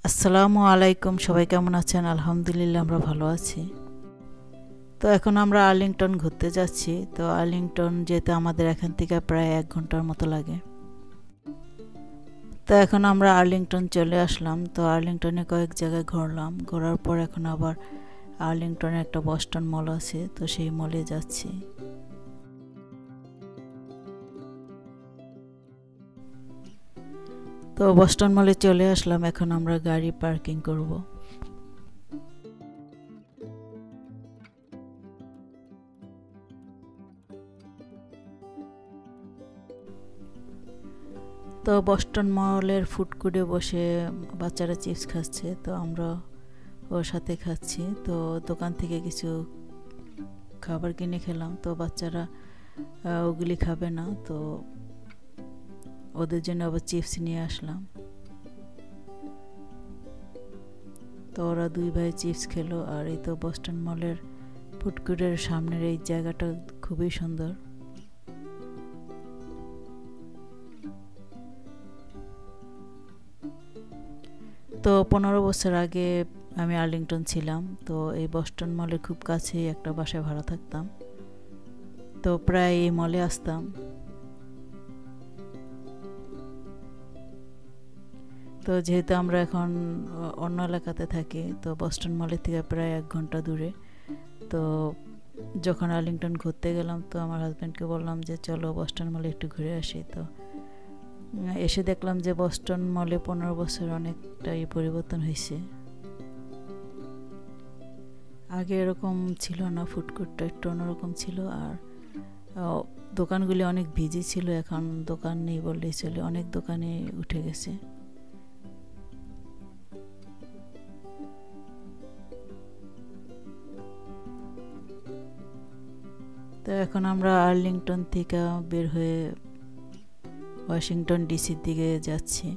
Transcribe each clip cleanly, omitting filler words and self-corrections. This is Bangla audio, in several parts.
আসসালামু আলাইকুম, সবাই কেমন আছেন? আলহামদুলিল্লাহ আমরা ভালো আছি। তো এখন আমরা আর্লিংটন ঘুরতে যাচ্ছি। তো আর্লিংটন যেতে আমাদের এখান থেকে প্রায় 1 ঘন্টার মতো লাগে। তো এখন আমরা আর্লিংটন চলে আসলাম। তো আর্লিংটনে কয়েক জায়গায় ঘুরলাম, ঘোরার পর এখন আবার আর্লিংটনে একটা বস্টন মল আছে, তো সেই মলে যাচ্ছি। তো বস্টন মলে চলে আসলাম, এখন আমরা গাড়ি পার্কিং করব। তো বস্টন মলের ফুড কোর্টে বসে বাচ্চারা চিপস খাচ্ছে, তো আমরা ওর সাথে খাচ্ছি। তো দোকান থেকে কিছু খাবার কিনে খেলাম। তো বাচ্চারা ওগুলি খাবে না, তো ওদের জন্য আবার চিপস নিয়ে আসলাম। তো ওরা দুই ভাই চিপস খেলো। আর এই তো বস্টন মলের ফুড কোর্টের সামনের এই জায়গাটা খুবই সুন্দর। তো 15 বছর আগে আমি আর্লিংটন ছিলাম। তো এই বস্টন মলের খুব কাছেই একটা বাসায় ভাড়া থাকতাম, তো প্রায় এই মলে আসতাম। তো যেহেতু আমরা এখন অন্য এলাকাতে থাকি, তো বস্টন মলের থেকে প্রায় 1 ঘন্টা দূরে। তো যখন আর্লিংটন ঘুরতে গেলাম, তো আমার হাজব্যান্ডকে বললাম যে চলো বস্টন মলে একটু ঘুরে আসি। তো এসে দেখলাম যে বস্টন মলে 15 বছর অনেকটাই পরিবর্তন হয়েছে। আগে এরকম ছিল না, ফুড কোর্টটা একটু অন্যরকম ছিল। আর দোকানগুলি অনেক বিজি ছিল, এখন দোকান নেই বললেই চলে, অনেক দোকানে উঠে গেছে। তো এখন আমরা আর্লিংটন থেকে বের হয়ে ওয়াশিংটন ডিসির দিকে যাচ্ছি।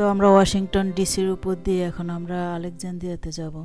তো আমরা ওয়াশিংটন ডিসির উপর দিয়ে এখন আমরা আলেকজান্দ্রিয়াতে যাব।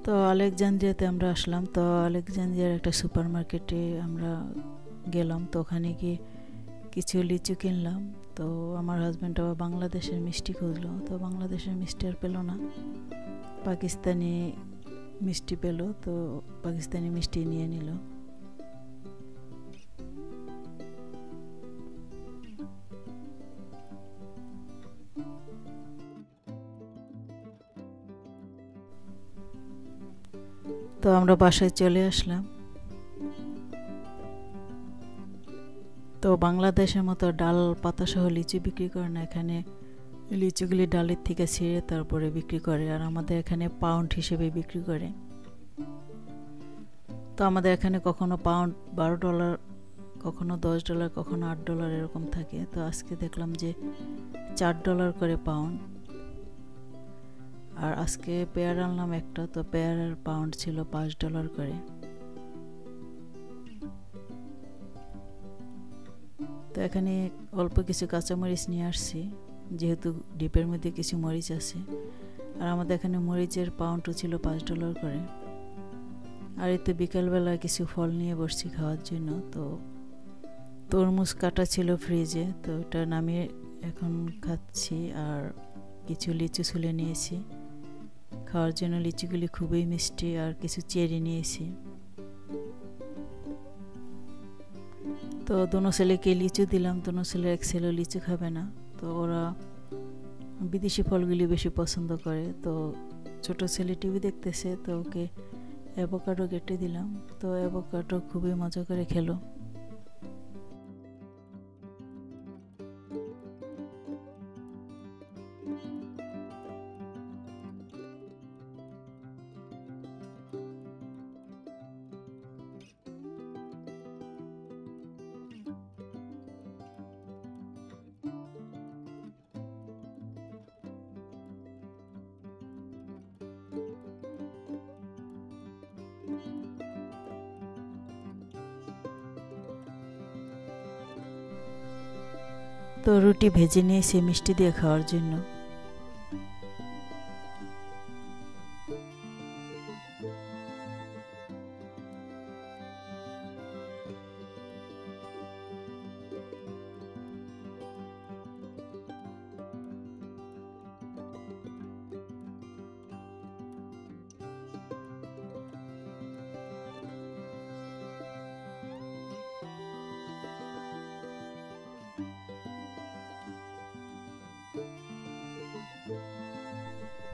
তো আলেকজান্দ্রিয়াতে আমরা আসলাম। তো আলেকজান্দ্রিয়ার একটা সুপার মার্কেটে আমরা গেলাম। তো ওখানে গিয়ে কিছু লিচু কিনলাম। তো আমার হাজব্যান্ড আবার বাংলাদেশের মিষ্টি খুঁজলো। তো বাংলাদেশের মিষ্টি আর পেলো না, পাকিস্তানি মিষ্টি পেলো। তো পাকিস্তানি মিষ্টি নিয়ে নিল। তো আমরা বাসায় চলে আসলাম। তো বাংলাদেশের মতো ডাল পাতা সহ লিচু বিক্রি করে না, এখানে লিচুগুলি ডালের থেকে ছিঁড়ে তারপরে বিক্রি করে, আর আমাদের এখানে পাউন্ড হিসেবে বিক্রি করে। তো আমাদের এখানে কখনো পাউন্ড $12, কখনো $10, কখনো $8 এরকম থাকে। তো আজকে দেখলাম যে $4 করে পাউন্ড। আর আজকে পেয়ার আনলাম একটা, তো পেয়ারের পাউন্ড ছিল $5 করে। তো এখানে অল্প কিছু কাঁচামরিচ নিয়ে আসছি, যেহেতু ডিপের মধ্যে কিছু মরিচ আছে। আর আমাদের এখানে মরিচের পাউন্ডও ছিল $5 করে। আর এই তো বিকালবেলা কিছু ফল নিয়ে বসছি খাওয়ার জন্য। তো তরমুজ কাটা ছিল ফ্রিজে, তো ওটা নামিয়ে এখন খাচ্ছি। আর কিছু লিচু ছুলে নিয়েছি খাওয়ার জন্য। লিচুগুলি খুবই মিষ্টি। আর কিছু চেরি নিয়েছি। তো দোনো ছেলেকে লিচু দিলাম। দোনো ছেলে এক ছেলে লিচু খাবে না, তো ওরা বিদেশি ফলগুলি বেশি পছন্দ করে। তো ছোট ছেলে টিভি দেখতেছে, তো ওকে অ্যাভোকাডো কেটে দিলাম। তো অ্যাভোকাডো খুবই মজা করে খেলো। তো রুটি ভেজে নিয়েছি মিষ্টি দিয়ে খাওয়ার জন্য।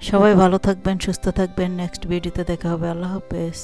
সবাই ভালো থাকবেন, সুস্থ থাকবেন। নেক্সট ভিডিওতে দেখা হবে। আল্লাহ হাফেজ।